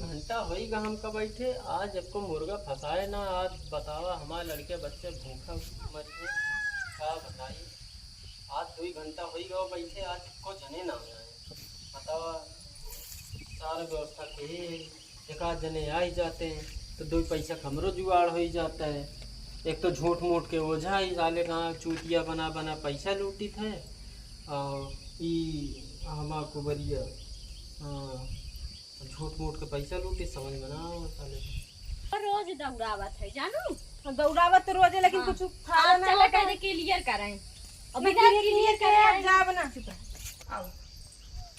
घंटा होगा हमका बैठे। आज आपको मुर्गा फंसाए ना। आज बतावा हमारे लड़के बच्चे भूखा मर गए। क्या बताइए, आज 2 घंटा होगा बैठे। आज को जने ना आए। बतावा सारा व्यवस्था के एक आध जने आ ही जाते हैं तो 2 पैसा हमरो जुगाड़ हो ही जाता है। एक तो झूठ मूठ के ओझा ही साले कहाँ चूतिया बना बना पैसा लूटी थे। और हमार को बरिया झूठ मूठ के पैसा लूटी, समझ में ना साले। रोज दौड़ावत है जानू। दौड़ावत तो रोज है, लेकिन कुछ हाँ, चला कर क्लियर कराएं। अभी क्लियर कराएं। जा बना चुका। आओ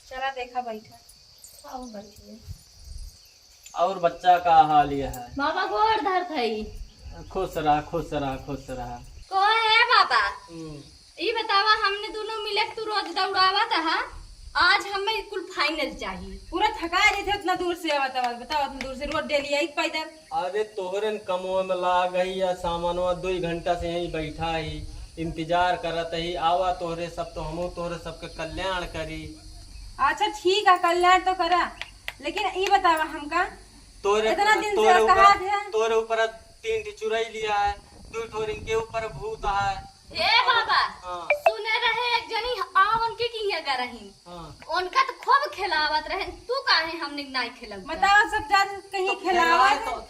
चला देखा बैठा। आओ बैठिए। और बच्चा का हाल यह है। बाबा गोड़ धर थई। खुश रहा खुश रहा खुश रहा। को है बाबा? ये बतावा हमने दोनों मिले तू रोज दौड़ावत है। आज हमें कुल फाइनल चाहिए। पूरा थका रहे थे उतना दूर से। बताओ बताओ उतना दूर से रोड डेली आई पैदल। अरे तोहरे कमो में ला गई या सामानवा 2 घंटा से यहीं बैठा ही इंतजार करत ही। आवा तोहरे सब तो हमो तोहरे सबके कल्याण करी। अच्छा ठीक है, कल्याण तो करा, लेकिन ये बतावा हमका तोरे इतना दिन से कहा था। तोरे ऊपर 3 चुराई लिया है, 2 ठोरी के ऊपर भूत है। ए बाबा हाँ। सुने रहे एक जनी आ उनके की ये करही। हाँ। उनका तो खूब खिलावत रहे। तू काहे हमने नहीं खिलाव? बताओ सब जान कहीं तो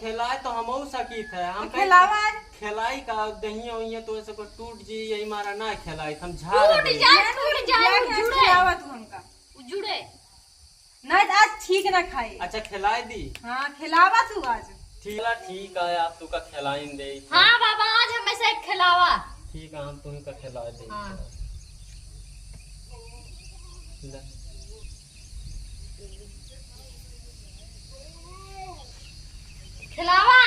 खिलाए तो हम सकी थे। हम खिलावा खिलाई का दही वही तो ऐसे को टूट जी यही मारा ना खिलाई हम टूट जाए जुड़े। खिलावा तू हमका जुड़े नहीं तो आज ठीक ना खाए। अच्छा खिलाई दी। हाँ खिलावा तू आज। ठीक है आप तू का खिलाइन दे। हाँ बाबा आज हमें से खिलावा। ठीक है हम तुम्हें का खिला दे। हाँ। खिलावा।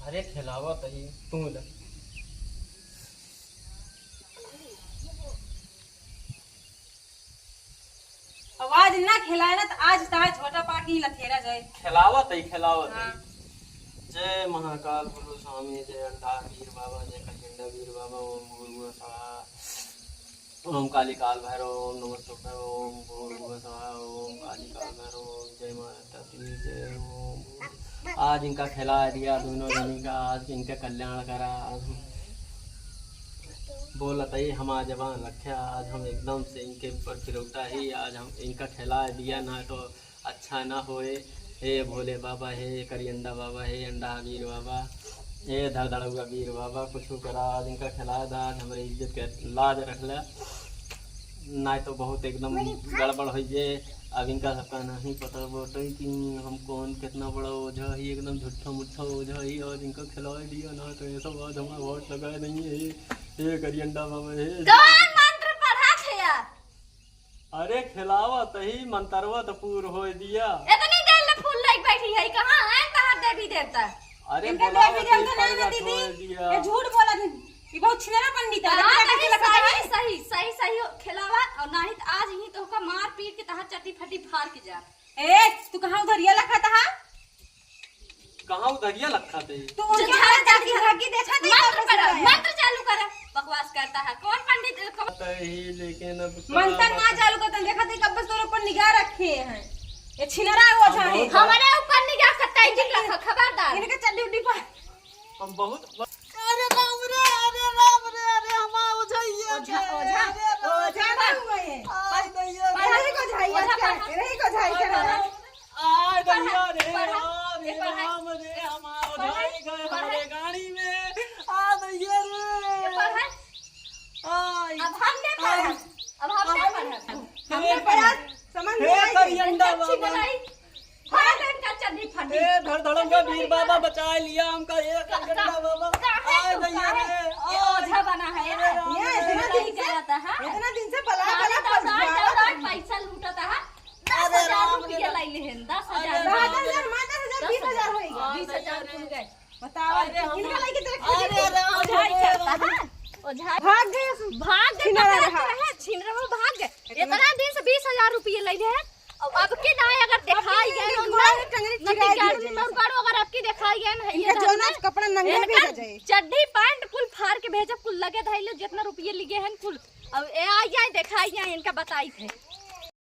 अरे खिलावा तही तू ले। आवाज ना खिलाए ना तो आज ताज छोटा पार्टी लथेरा जाए। खिलावा तही खिलावा हाँ। तही। जय महाकाल गुरु स्वामी, जय अंडा वीर बाबा, जय कलिंडा वीर बाबा, ओम भूर्भुवः स्वः, ओम काली काल भैरव, ओम नमस्तुभ्यं, ओम भूर्भुवः स्वः, ओम काली काल भैरव, ओम जय माता दी, जय ओम। आज इनका खिला दिया दोनों जनी का। आज इनका कल्याण करा। आज बोलत ही हम जवान रखे। आज हम एकदम से इनके ऊपर फिरौता ही। आज हम इनका खिला दिया ना तो अच्छा ना होए। हे भोले बाबा, हे करियंदा बाबा, हे अंडा वीर बाबा, हे धड़धड़ुआ वीर बाबा, कुछ करा। आज इनका खिला दा। आज हमारे इज्जत के लाज रख ले ना तो बहुत एकदम गड़बड़ हो जाए। अब इनका सबका नहीं पता बोटे कि हम कौन कितना बड़ा ओझा ही एकदम झूठा मुठा ओझा ही। और इनका खिला दिया ना तो ऐसा बात हमारा बहुत लगा नहीं है। हे करियंदा बाबा, हे मंत्र पढ़ा थे यार। अरे खिलावा तही मंतरवा तो पूर हो दिया। इतनी देर ले फूल लाइक बैठी है। कहाँ है कहाँ देवी देवता? अरे इनका बोलावा देवी तही देवता नहीं प्रगट दीदी। हो दिया। ये झूठ बोला थी। ये बहुत छिनेरा पंडित है। सही खिलावा और नहीं तो आज ही तो का मार पीट के तहां चटी फटी फाड़ के जा। ए तू कहाँ उधर ये लखा था? कहाँ उधरिया लखा थे? तू उनके हाथ जाके हगी देखा नहीं? मंत्र चालू कर। बकवास करता है कौन पंडित? तही लेकिन अब मंत्र ना चालू कर। देखा थे कब तोरे ऊपर निगाह रखे हैं। ये छिनेरा ओझा है। हमारे ऊपर निगाह कटाई जिक लखा। खबरदार इनके चड्डी उड्डी पर हम बहुत अरे राम रे अरे हमा ओझाइया ओझा ना हुए हैं। पढ़ाई को झाइया के रही को झाई कर आ दैया रे राम रे हम ओझाई गए हमारे गाड़ी में। आ दैया रे आई अब हम नहीं पढ़ा। अब हम नहीं पढ़ा। हमने पढ़ा समझ में आई। करियंदा बाबा, फाड़ इनका चड्डी फटी। हे धड़धड़ुआ वीर बाबा बचा लिया हमका। ये करियंदा बाबा आ दैया रे। ये ओझा बना है। ये इतना दिन से रहता है। इतना दिन से पला पैसा लूटता है। 10,000 रुपया लाई ले 10,000 10,000 20,000 होएगा। 20,000 खुल गए। बताओ किनका लाइक तेरे ओझाई करता है। ओझाई भाग गए छिनरा भाग गए। इतना दिन से 20,000 रुपये ले हैं। अब के दाए अगर दिखाई गए अगर आपकी दिखाई गए इनका जो ना कपड़ा नंगा भेजा जाए। चड्डी पैंट कुल फाड़ के भेजब कुल लगे धाइले जितना रुपये लिए हैं कुल। अब ए आ जाए दिखाई जाए इनका बताई थे।